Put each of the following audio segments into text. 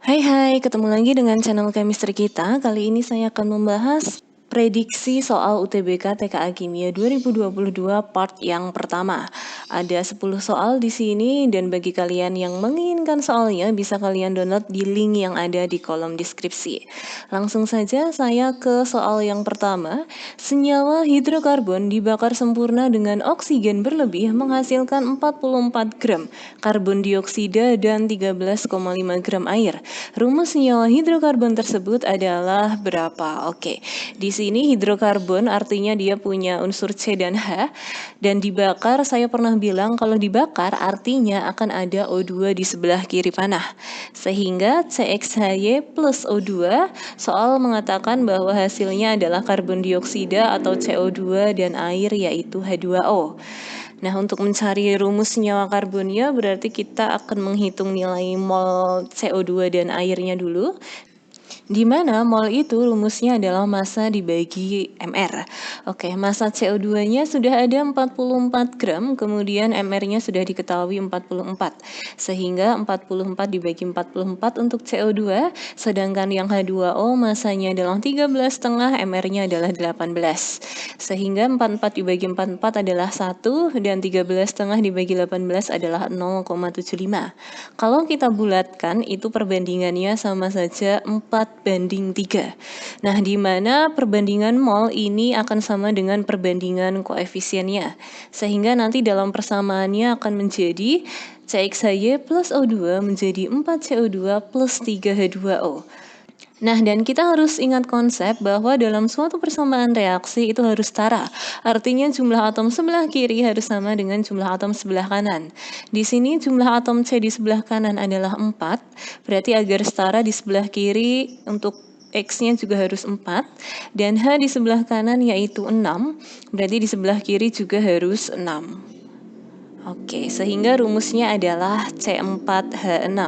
Hai, ketemu lagi dengan channel chemistry kita. Kali ini saya akan membahas prediksi soal UTBK TKA Kimia 2022 part yang pertama. Ada 10 soal di sini dan bagi kalian yang menginginkan soalnya bisa kalian download di link yang ada di kolom deskripsi. Langsung saja saya ke soal yang pertama. Senyawa hidrokarbon dibakar sempurna dengan oksigen berlebih menghasilkan 44 gram karbon dioksida dan 13,5 gram air. Rumus senyawa hidrokarbon tersebut adalah berapa? Oke, di sini hidrokarbon artinya dia punya unsur C dan H, dan dibakar saya pernah bilang kalau dibakar artinya akan ada O2 di sebelah kiri panah. Sehingga CXHY plus O2 soal mengatakan bahwa hasilnya adalah karbon dioksida atau CO2 dan air yaitu H2O. Nah, untuk mencari rumus senyawa karbonnya berarti kita akan menghitung nilai mol CO2 dan airnya dulu. Di mana mol itu rumusnya adalah massa dibagi mr. Oke, massa CO2-nya sudah ada 44 gram, kemudian mr-nya sudah diketahui 44. Sehingga 44 dibagi 44 untuk CO2, sedangkan yang H2O massanya adalah 13,5, mr-nya adalah 18. Sehingga 44 dibagi 44 adalah 1 dan 13,5 dibagi 18 adalah 0,75. Kalau kita bulatkan itu perbandingannya sama saja 4:3. Nah, di mana perbandingan mol ini akan sama dengan perbandingan koefisiennya. Sehingga nanti dalam persamaannya akan menjadi CXHY plus O2 menjadi 4CO2 plus 3H2O. Nah, dan kita harus ingat konsep bahwa dalam suatu persamaan reaksi itu harus setara. Artinya jumlah atom sebelah kiri harus sama dengan jumlah atom sebelah kanan. Di sini jumlah atom C di sebelah kanan adalah 4, berarti agar setara di sebelah kiri untuk X-nya juga harus 4, dan H di sebelah kanan yaitu 6, berarti di sebelah kiri juga harus 6. Oke, sehingga rumusnya adalah C4H6.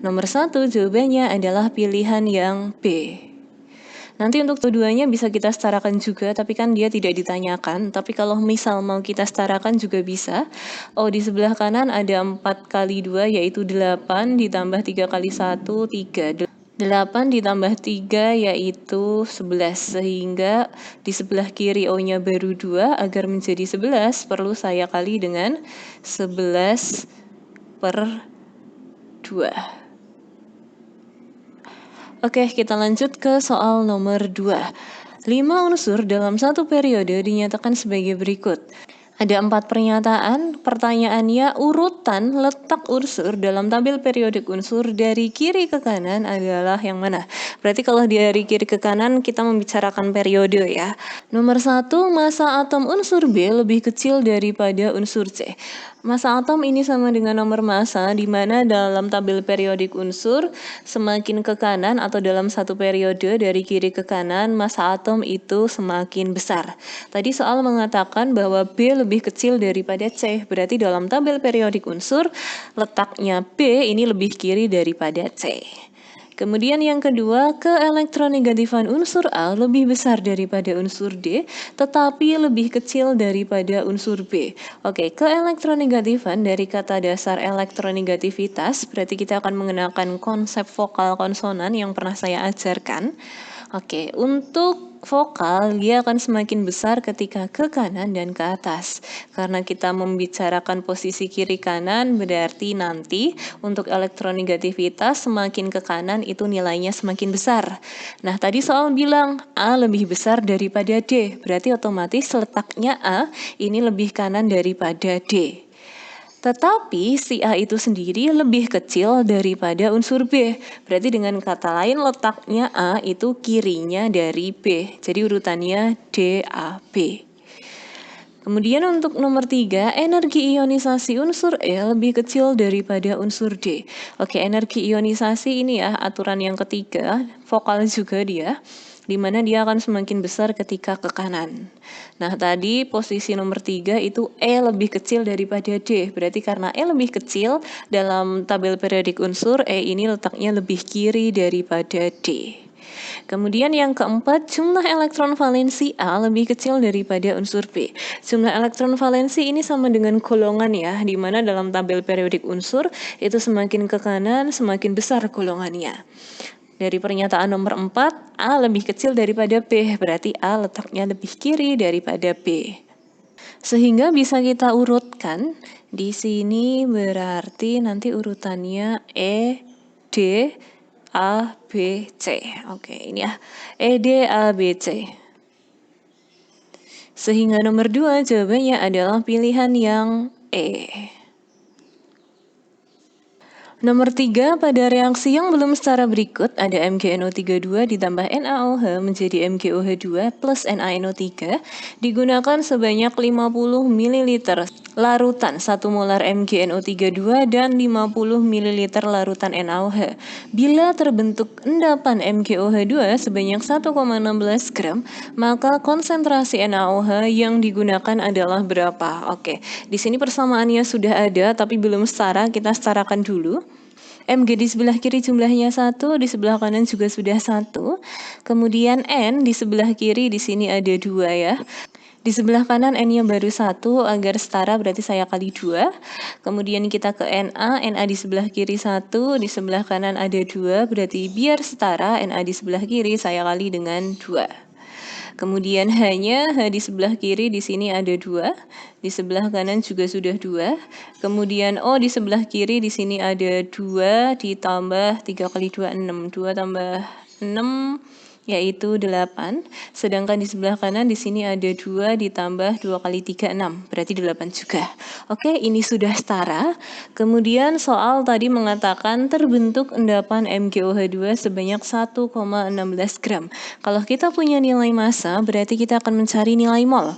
Nomor 1 jawabannya adalah pilihan yang B. Nanti untuk keduanya bisa kita setarakan juga, tapi kan dia tidak ditanyakan. Tapi kalau misal mau kita setarakan juga bisa. Oh, di sebelah kanan ada 4 kali 2 yaitu 8 ditambah 3 kali 1, 3. 8 ditambah 3 yaitu 11, sehingga di sebelah kiri O-nya baru 2, agar menjadi 11 perlu saya kali dengan 11 per 2. Oke, kita lanjut ke soal nomor 2. 5 unsur dalam satu periode dinyatakan sebagai berikut. Ada 4 pernyataan, pertanyaannya urutan letak unsur dalam tabel periodik unsur dari kiri ke kanan adalah yang mana? Berarti kalau dari kiri ke kanan kita membicarakan periode ya. Nomor 1, massa atom unsur B lebih kecil daripada unsur C. Massa atom ini sama dengan nomor massa, di mana dalam tabel periodik unsur semakin ke kanan atau dalam satu periode dari kiri ke kanan massa atom itu semakin besar. Tadi soal mengatakan bahwa B lebih kecil daripada C, berarti dalam tabel periodik unsur letaknya B ini lebih kiri daripada C. Kemudian yang kedua, keelektronegatifan unsur A lebih besar daripada unsur D, tetapi lebih kecil daripada unsur B. Oke, keelektronegatifan dari kata dasar elektronegativitas, berarti kita akan mengenalkan konsep vokal konsonan yang pernah saya ajarkan. Oke, untuk vokal dia akan semakin besar ketika ke kanan dan ke atas. Karena kita membicarakan posisi kiri kanan, berarti nanti untuk elektronegativitas semakin ke kanan itu nilainya semakin besar. Nah, tadi soal bilang A lebih besar daripada D, berarti otomatis letaknya A ini lebih kanan daripada D. Tetapi si A itu sendiri lebih kecil daripada unsur B. Berarti dengan kata lain letaknya A itu kirinya dari B. Jadi urutannya D, A, B. Kemudian untuk nomor 3, energi ionisasi unsur E lebih kecil daripada unsur D. Oke, energi ionisasi ini ya aturan yang ketiga, vokal juga dia, di mana dia akan semakin besar ketika ke kanan. Nah, tadi posisi nomor 3 itu E lebih kecil daripada D. Berarti karena E lebih kecil, dalam tabel periodik unsur E ini letaknya lebih kiri daripada D. Kemudian yang keempat, jumlah elektron valensi A lebih kecil daripada unsur B. Jumlah elektron valensi ini sama dengan golongan ya, di mana dalam tabel periodik unsur itu semakin ke kanan semakin besar golongannya. Dari pernyataan nomor 4, A lebih kecil daripada B, berarti A letaknya lebih kiri daripada B. Sehingga bisa kita urutkan, di sini berarti nanti urutannya E, D, A, B, C. Oke, ini ya, E, D, A, B, C. Sehingga nomor 2 jawabannya adalah pilihan yang E. Nomor 3, pada reaksi yang belum setara berikut ada MgNO32 ditambah NaOH menjadi MgOH2 plus NaNO3 digunakan sebanyak 50 ml larutan 1 molar MgNO32 dan 50 ml larutan NaOH. Bila terbentuk endapan MgOH2 sebanyak 1,16 gram, maka konsentrasi NaOH yang digunakan adalah berapa? Oke, di sini persamaannya sudah ada tapi belum setara, kita setarakan dulu. Mg di sebelah kiri jumlahnya 1, di sebelah kanan juga sudah 1. Kemudian N di sebelah kiri di sini ada 2 ya. Di sebelah kanan N-nya baru 1, agar setara berarti saya kali 2. Kemudian kita ke Na di sebelah kiri 1, di sebelah kanan ada 2, berarti biar setara Na di sebelah kiri saya kali dengan 2. Kemudian H-nya, H di sebelah kiri di sini ada 2, di sebelah kanan juga sudah 2. Kemudian O di sebelah kiri di sini ada 2 ditambah 3 kali 2 6, 2 tambah 6 yaitu 8. Sedangkan di sebelah kanan di sini ada 2 ditambah 2 kali 3 6, berarti 8 juga. Oke, ini sudah setara. Kemudian soal tadi mengatakan terbentuk endapan MgOH2 sebanyak 1,16 gram. Kalau kita punya nilai massa, berarti kita akan mencari nilai mol.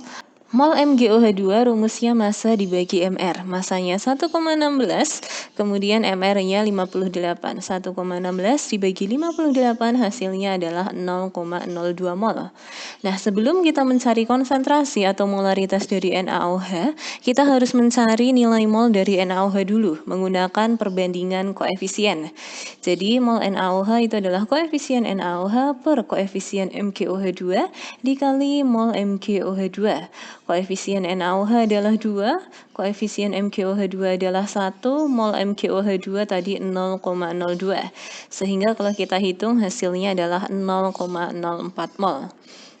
Mol MgOH2 rumusnya massa dibagi MR. Massanya 1,16, kemudian MR-nya 58. 1,16 dibagi 58 hasilnya adalah 0,02 mol. Nah, sebelum kita mencari konsentrasi atau molaritas dari NaOH, kita harus mencari nilai mol dari NaOH dulu menggunakan perbandingan koefisien. Jadi mol NaOH itu adalah koefisien NaOH per koefisien MgOH2 dikali mol MgOH2. Koefisien NaOH adalah 2, koefisien MgOH2 adalah 1, mol MgOH2 tadi 0,02. Sehingga kalau kita hitung hasilnya adalah 0,04 mol.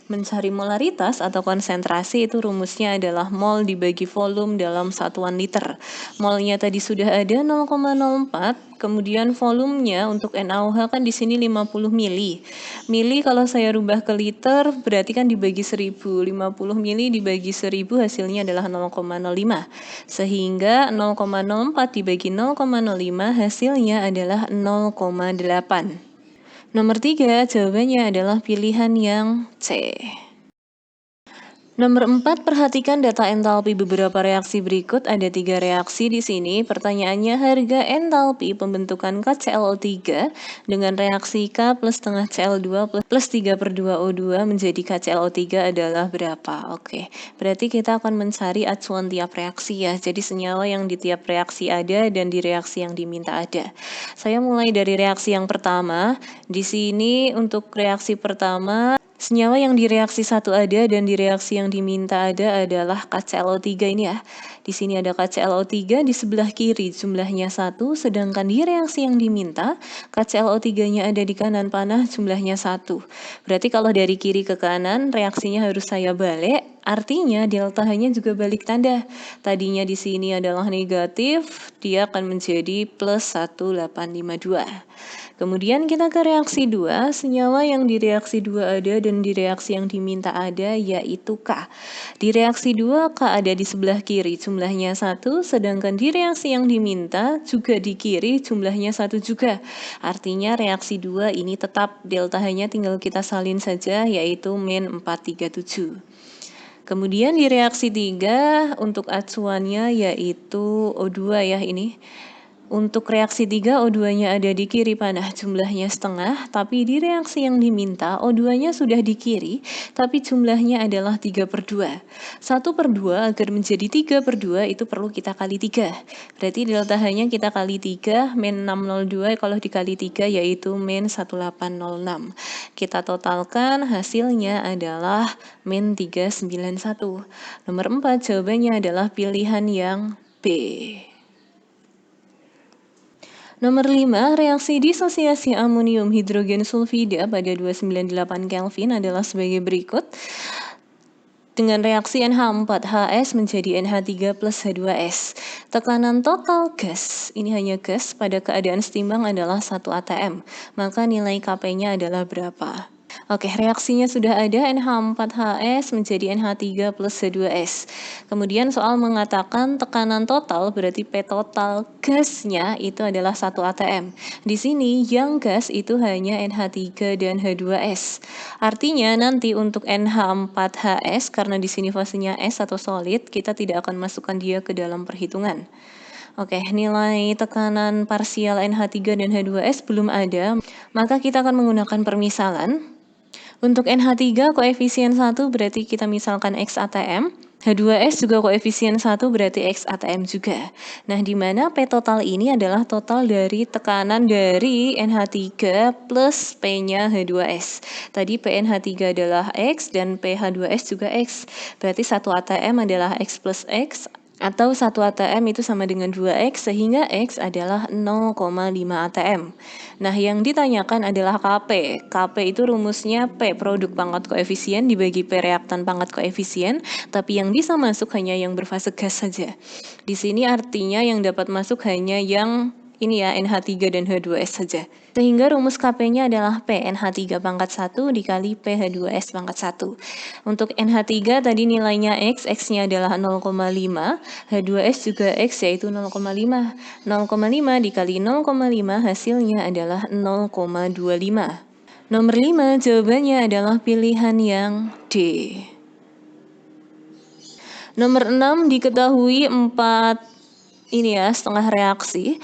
Mencari molaritas atau konsentrasi itu rumusnya adalah mol dibagi volume dalam satuan liter. Molnya tadi sudah ada 0,04, kemudian volumenya untuk NaOH kan di sini 50 mili. Mili kalau saya rubah ke liter berarti kan dibagi 1000. 50 mili dibagi 1000 hasilnya adalah 0,05. Sehingga 0,04 dibagi 0,05 hasilnya adalah 0,8. Nomor 3, jawabannya adalah pilihan yang C. Nomor 4, perhatikan data entalpi beberapa reaksi berikut. Ada 3 reaksi di sini. Pertanyaannya, harga entalpi pembentukan KClO3 dengan reaksi K plus setengah Cl2 plus 3/2O2 menjadi KClO3 adalah berapa? Oke, berarti kita akan mencari acuan tiap reaksi ya. Jadi senyawa yang di tiap reaksi ada dan di reaksi yang diminta ada. Saya mulai dari reaksi yang pertama. Di sini untuk reaksi pertama, senyawa yang di reaksi 1 ada dan di reaksi yang diminta ada adalah KClO3 ini ya. Di sini ada KClO3 di sebelah kiri jumlahnya 1, sedangkan di reaksi yang diminta KClO3-nya ada di kanan panah jumlahnya 1. Berarti kalau dari kiri ke kanan reaksinya harus saya balik, artinya delta H-nya juga balik tanda. Tadinya di sini adalah negatif, dia akan menjadi plus 1852. Kemudian kita ke reaksi 2, senyawa yang di reaksi 2 ada dan di reaksi yang diminta ada yaitu K. Di reaksi 2 K ada di sebelah kiri jumlahnya 1, sedangkan di reaksi yang diminta juga di kiri jumlahnya 1 juga. Artinya reaksi 2 ini tetap delta H-nya tinggal kita salin saja yaitu min 437. Kemudian di reaksi 3 untuk acuannya yaitu O2 ya ini. Untuk reaksi 3, O2-nya ada di kiri panah jumlahnya setengah, tapi di reaksi yang diminta O2-nya sudah di kiri, tapi jumlahnya adalah 3/2. 1/2 agar menjadi 3/2 itu perlu kita kali 3. Berarti delta H-nya kita kali 3, min 602 kalau dikali 3 yaitu min 1806. Kita totalkan hasilnya adalah min 391. Nomor 4 jawabannya adalah pilihan yang B. Nomor 5, reaksi disosiasi amonium hidrogen sulfida pada 298 Kelvin adalah sebagai berikut. Dengan reaksi NH4HS menjadi NH3 plus H2S. Tekanan total gas, ini hanya gas, pada keadaan setimbang adalah 1 atm. Maka nilai Kp-nya adalah berapa? Oke, reaksinya sudah ada, NH4HS menjadi NH3 plus H2S. Kemudian soal mengatakan tekanan total, berarti P total gasnya itu adalah 1 atm. Di sini yang gas itu hanya NH3 dan H2S. Artinya nanti untuk NH4HS, karena di sini fasenya S atau solid, kita tidak akan masukkan dia ke dalam perhitungan. Oke, nilai tekanan parsial NH3 dan H2S belum ada, maka kita akan menggunakan permisalan. Untuk NH3 koefisien 1 berarti kita misalkan X ATM, H2S juga koefisien 1 berarti X ATM juga. Nah, di mana P total ini adalah total dari tekanan dari NH3 plus P-nya H2S. Tadi PNH3 adalah X dan PH2S juga X. Berarti 1 ATM adalah X plus X, atau 1 ATM itu sama dengan 2X, sehingga X adalah 0,5 ATM. Nah, yang ditanyakan adalah Kp. Kp itu rumusnya P produk pangkat koefisien dibagi P reaktan pangkat koefisien, tapi yang bisa masuk hanya yang berfase gas saja. Di sini artinya yang dapat masuk hanya yang ini ya, NH3 dan H2S saja. Sehingga rumus Kp-nya adalah P NH3 pangkat 1 dikali PH2S pangkat 1. Untuk NH3 tadi nilainya X, X-nya adalah 0,5, H2S juga X yaitu 0,5. 0,5 dikali 0,5 hasilnya adalah 0,25. Nomor 5 jawabannya adalah pilihan yang D. Nomor 6 diketahui 4 setengah reaksi.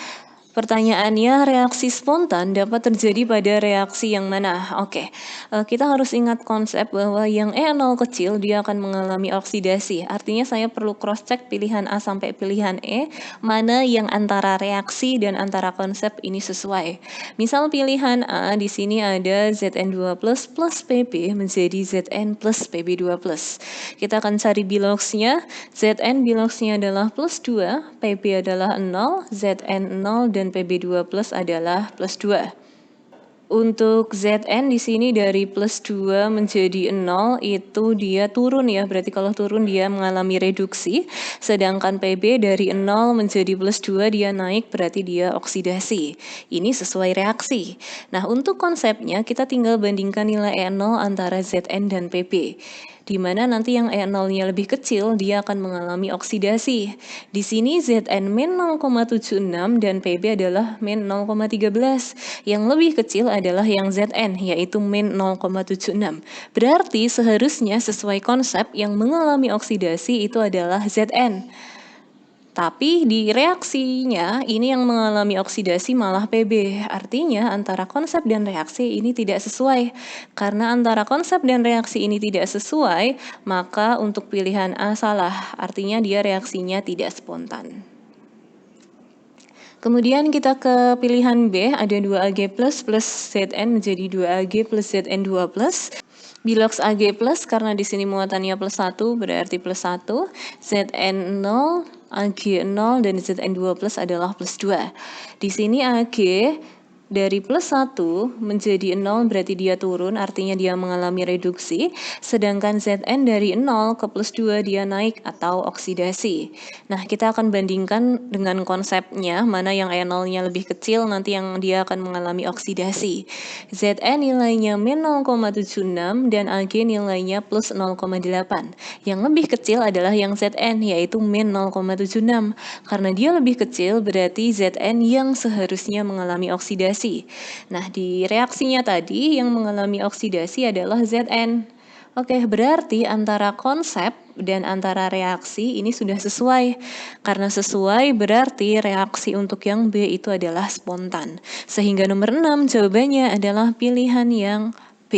Pertanyaannya, reaksi spontan dapat terjadi pada reaksi yang mana? Oke, kita harus ingat konsep bahwa yang E0 kecil dia akan mengalami oksidasi. Artinya saya perlu cross-check pilihan A sampai pilihan E, mana yang antara reaksi dan antara konsep ini sesuai. Misal pilihan A, di sini ada Zn2 plus Pb menjadi Zn plus Pb2 plus. Kita akan cari biloxnya. Zn biloxnya adalah plus 2, Pb adalah 0, Zn 0, dan Pb2 plus adalah plus 2. Untuk Zn di sini dari plus 2 menjadi 0 itu dia turun ya, berarti kalau turun dia mengalami reduksi. Sedangkan Pb dari 0 menjadi plus 2 dia naik, berarti dia oksidasi. Ini sesuai reaksi. Nah, untuk konsepnya kita tinggal bandingkan nilai E0 antara Zn dan Pb. Di mana nanti yang E0-nya lebih kecil, dia akan mengalami oksidasi. Di sini Zn min 0,76 dan Pb adalah min 0,13. Yang lebih kecil adalah yang Zn, yaitu min 0,76. Berarti seharusnya sesuai konsep yang mengalami oksidasi itu adalah Zn. Tapi di reaksinya ini yang mengalami oksidasi malah Pb. Artinya antara konsep dan reaksi ini tidak sesuai. Karena antara konsep dan reaksi ini tidak sesuai, maka untuk pilihan A salah. Artinya dia reaksinya tidak spontan. Kemudian kita ke pilihan B, ada 2Ag plus Zn menjadi 2Ag plus Zn2 plus. Bilox Ag plus karena di sini muatannya plus 1 berarti plus 1, Zn 0, Ag 0 dan Zn2 plus adalah plus 2. Di sini Ag dari plus 1 menjadi 0 berarti dia turun, artinya dia mengalami reduksi. Sedangkan Zn dari 0 ke plus 2 dia naik atau oksidasi. Nah, kita akan bandingkan dengan konsepnya, mana yang E0-nya lebih kecil, nanti yang dia akan mengalami oksidasi. Zn nilainya min 0,76 dan Ag nilainya plus 0,8. Yang lebih kecil adalah yang Zn, yaitu min 0,76. Karena dia lebih kecil berarti Zn yang seharusnya mengalami oksidasi. Nah, di reaksinya tadi yang mengalami oksidasi adalah Zn. Oke, berarti antara konsep dan antara reaksi ini sudah sesuai. Karena sesuai berarti reaksi untuk yang B itu adalah spontan. Sehingga nomor 6 jawabannya adalah pilihan yang B.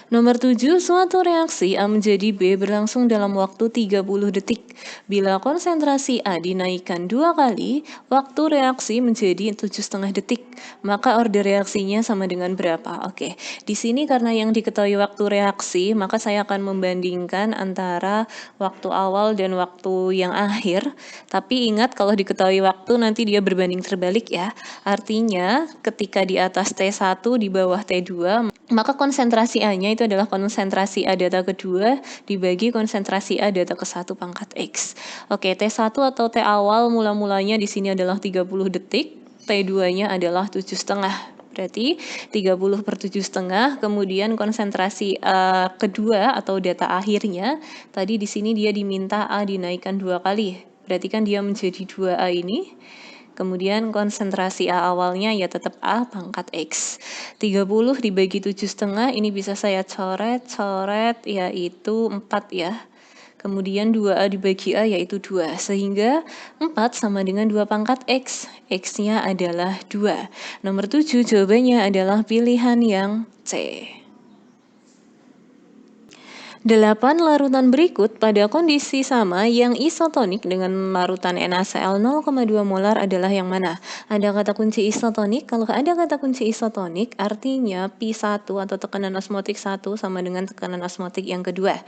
Nomor 7, suatu reaksi A menjadi B berlangsung dalam waktu 30 detik. Bila konsentrasi A dinaikkan 2 kali, waktu reaksi menjadi 7,5 detik. Maka order reaksinya sama dengan berapa? Oke, di sini karena yang diketahui waktu reaksi, maka saya akan membandingkan antara waktu awal dan waktu yang akhir. Tapi ingat kalau diketahui waktu nanti dia berbanding terbalik ya. Artinya ketika di atas T1 di bawah T2, maka konsentrasi A-nya itu adalah konsentrasi A data kedua dibagi konsentrasi A data ke-1 pangkat X. Oke, T1 atau T awal mula-mulanya di sini adalah 30 detik, T2-nya adalah 7,5. Berarti 30 per 7,5, kemudian konsentrasi A kedua atau data akhirnya, tadi di sini dia diminta A dinaikkan 2 kali. Berarti kan dia menjadi 2A ini. Kemudian konsentrasi A awalnya ya tetap A pangkat X. 30 dibagi 7,5 ini bisa saya coret yaitu 4 ya. Kemudian 2A dibagi A yaitu 2. Sehingga 4 sama dengan 2 pangkat X. X-nya adalah 2. Nomor 7 jawabannya adalah pilihan yang C. 8 larutan berikut pada kondisi sama yang isotonik dengan larutan NaCl 0,2 molar adalah yang mana? Ada kata kunci isotonik. Kalau ada kata kunci isotonik artinya P1 atau tekanan osmotik 1 sama dengan tekanan osmotik yang kedua.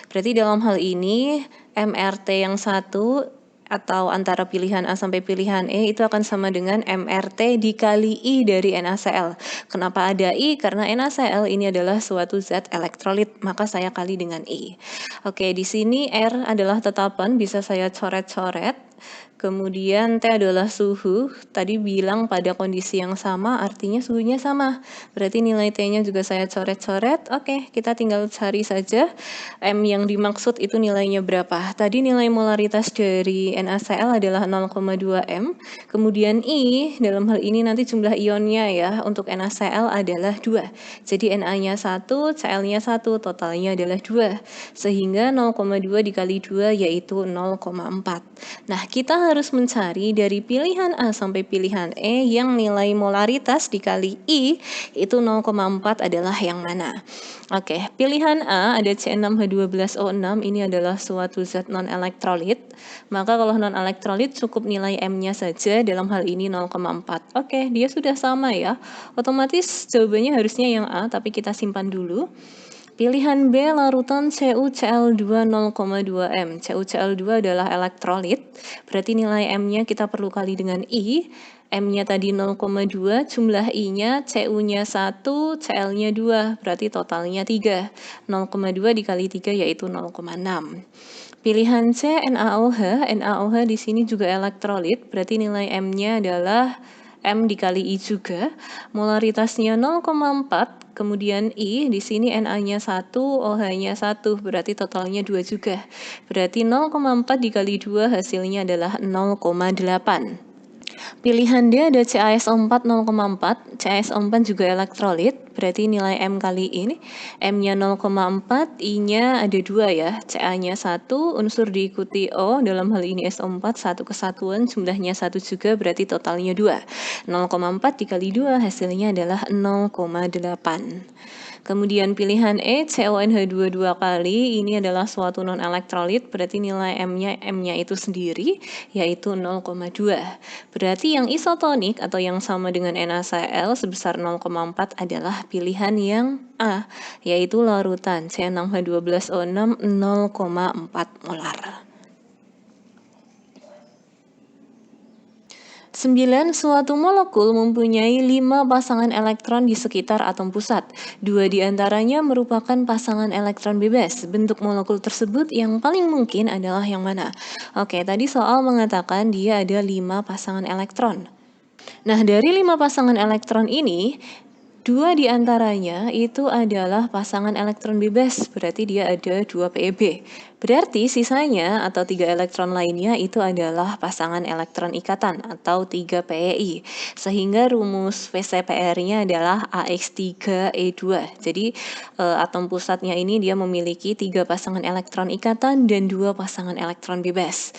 Berarti dalam hal ini MRT yang 1 atau antara pilihan A sampai pilihan E itu akan sama dengan MRT dikali I dari NaCl. Kenapa ada I? Karena NaCl ini adalah suatu zat elektrolit, maka saya kali dengan I. Oke, di sini R adalah tetapan, bisa saya coret-coret. Kemudian T adalah suhu, tadi bilang pada kondisi yang sama artinya suhunya sama. Berarti nilai T-nya juga saya coret-coret. Oke, kita tinggal cari saja M yang dimaksud itu nilainya berapa. Tadi nilai molaritas dari NaCl adalah 0,2 M. Kemudian I, dalam hal ini nanti jumlah ionnya ya, untuk NaCl adalah 2. Jadi Na-nya 1, Cl-nya 1, totalnya adalah 2. Sehingga 0,2 dikali 2 yaitu 0,4. Nah, kita harus mencari dari pilihan A sampai pilihan E yang nilai molaritas dikali I itu 0,4 adalah yang mana. Oke, pilihan A ada C6H12O6, ini adalah suatu zat non-elektrolit. Maka kalau non-elektrolit cukup nilai M-nya saja, dalam hal ini 0,4. Oke, dia sudah sama ya. Otomatis jawabannya harusnya yang A, tapi kita simpan dulu. Pilihan B larutan CuCl2 0,2 M. CuCl2 adalah elektrolit, berarti nilai M-nya kita perlu kali dengan I. M-nya tadi 0,2, jumlah I-nya Cu-nya 1, Cl-nya 2, berarti totalnya 3. 0,2 dikali 3 yaitu 0,6. Pilihan C NaOH. NaOH di sini juga elektrolit, berarti nilai M-nya adalah M dikali I juga, molaritasnya 0,4, kemudian I, di sini Na-nya 1, OH-nya 1, berarti totalnya 2 juga. Berarti 0,4 dikali 2 hasilnya adalah 0,8. Pilihan D ada CaSO4 0,4, CaSO4 juga elektrolit, berarti nilai M kali ini, M-nya 0,4, I-nya ada 2 ya, Ca-nya 1, unsur diikuti O, dalam hal ini SO4, satu kesatuan, jumlahnya 1 juga, berarti totalnya 2. 0,4 dikali 2 hasilnya adalah 0,8. Kemudian pilihan E, CONH2 2 kali, ini adalah suatu non-elektrolit, berarti nilai M-nya itu sendiri, yaitu 0,2. Berarti yang isotonik atau yang sama dengan NaCl sebesar 0,4 adalah pilihan yang A, yaitu larutan C6H12O6 0,4 molar. 9. Suatu molekul mempunyai 5 pasangan elektron di sekitar atom pusat. 2 di antaranya merupakan pasangan elektron bebas. Bentuk molekul tersebut yang paling mungkin adalah yang mana? Oke, tadi soal mengatakan dia ada 5 pasangan elektron. Nah, dari 5 pasangan elektron ini, 2 di antaranya itu adalah pasangan elektron bebas, berarti dia ada 2 PeB. Berarti sisanya atau 3 elektron lainnya itu adalah pasangan elektron ikatan atau 3 pI. Sehingga rumus VCPR-nya adalah AX3E2. Jadi atom pusatnya ini dia memiliki 3 pasangan elektron ikatan dan 2 pasangan elektron bebas.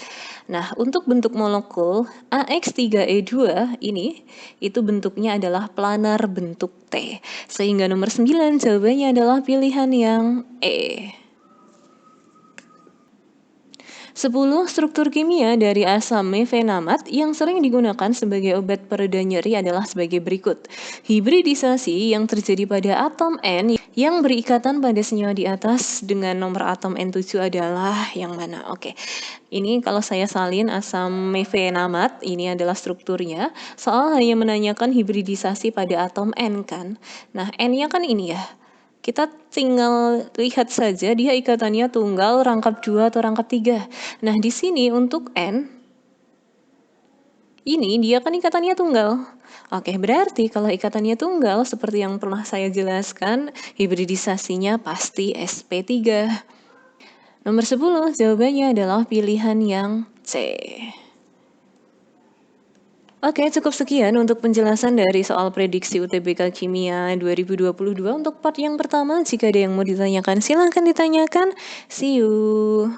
Nah, untuk bentuk molekul AX3E2 ini itu bentuknya adalah planar bentuk T. Sehingga nomor 9 jawabannya adalah pilihan yang E. 10 struktur kimia dari asam mefenamat yang sering digunakan sebagai obat pereda nyeri adalah sebagai berikut. Hibridisasi yang terjadi pada atom N yang berikatan pada senyawa di atas dengan nomor atom N7 adalah yang mana? Oke. Ini kalau saya salin asam mefenamat, ini adalah strukturnya. Soal hanya menanyakan hibridisasi pada atom N kan. Nah, N-nya kan ini ya. Kita tinggal lihat saja dia ikatannya tunggal, rangkap 2 atau rangkap 3. Nah, di sini untuk N, ini dia kan ikatannya tunggal. Oke, berarti kalau ikatannya tunggal, seperti yang pernah saya jelaskan, hibridisasinya pasti sp3. Nomor 10, jawabannya adalah pilihan yang C. Oke, cukup sekian untuk penjelasan dari soal prediksi UTBK Kimia 2022 untuk part yang pertama. Jika ada yang mau ditanyakan, silahkan ditanyakan. See you.